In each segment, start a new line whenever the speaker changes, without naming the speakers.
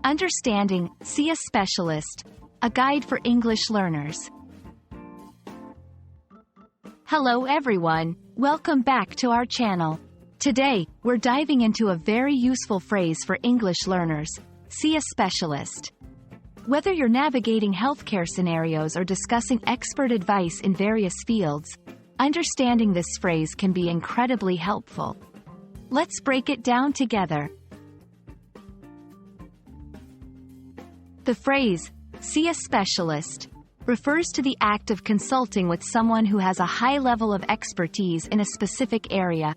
Understanding, See a Specialist, a guide for English learners. Hello everyone, welcome back to our channel. Today, we're diving into a very useful phrase for English learners, see a specialist. Whether you're navigating healthcare scenarios or discussing expert advice in various fields, understanding this phrase can be incredibly helpful. Let's break it down together. The phrase, see a specialist, refers to the act of consulting with someone who has a high level of expertise in a specific area.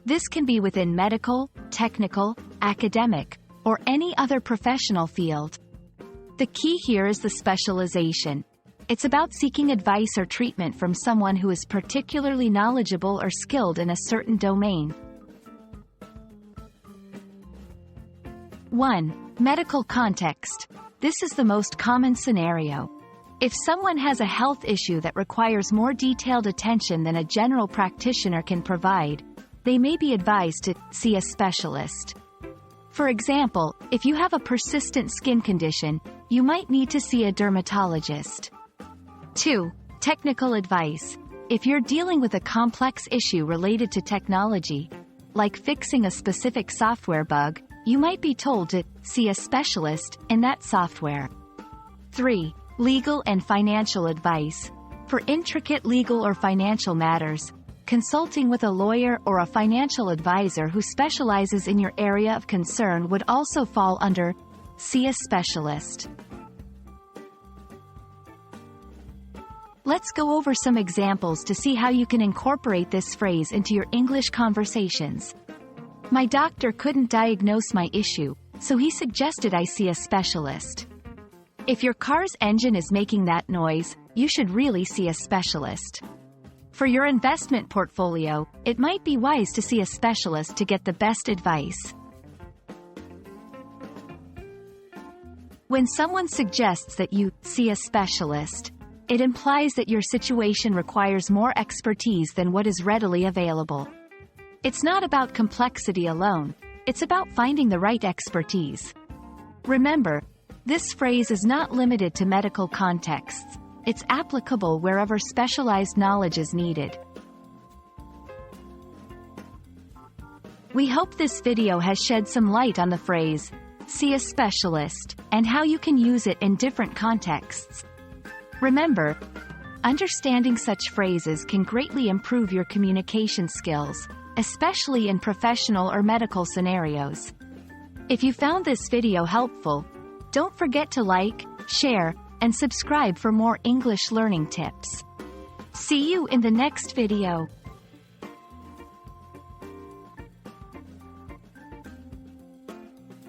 This can be within medical, technical, academic, or any other professional field. The key here is the specialization. It's about seeking advice or treatment from someone who is particularly knowledgeable or skilled in a certain domain. 1. Medical context. This is the most common scenario. If someone has a health issue that requires more detailed attention than a general practitioner can provide, they may be advised to see a specialist. For example, if you have a persistent skin condition, you might need to see a dermatologist. 2. Technical advice. If you're dealing with a complex issue related to technology, like fixing a specific software bug, you might be told to see a specialist in that software. 3. Legal and financial advice. For intricate legal or financial matters, consulting with a lawyer or a financial advisor who specializes in your area of concern would also fall under see a specialist. Let's go over some examples to see how you can incorporate this phrase into your English conversations. My doctor couldn't diagnose my issue, so he suggested I see a specialist. If your car's engine is making that noise, you should really see a specialist. For your investment portfolio, it might be wise to see a specialist to get the best advice. When someone suggests that you see a specialist, it implies that your situation requires more expertise than what is readily available. It's not about complexity alone, it's about finding the right expertise. Remember, this phrase is not limited to medical contexts. It's applicable wherever specialized knowledge is needed. We hope this video has shed some light on the phrase, see a specialist, and how you can use it in different contexts. Remember, understanding such phrases can greatly improve your communication skills, especially in professional or medical scenarios. If you found this video helpful, don't forget to like, share, and subscribe for more English learning tips. See you in the next video.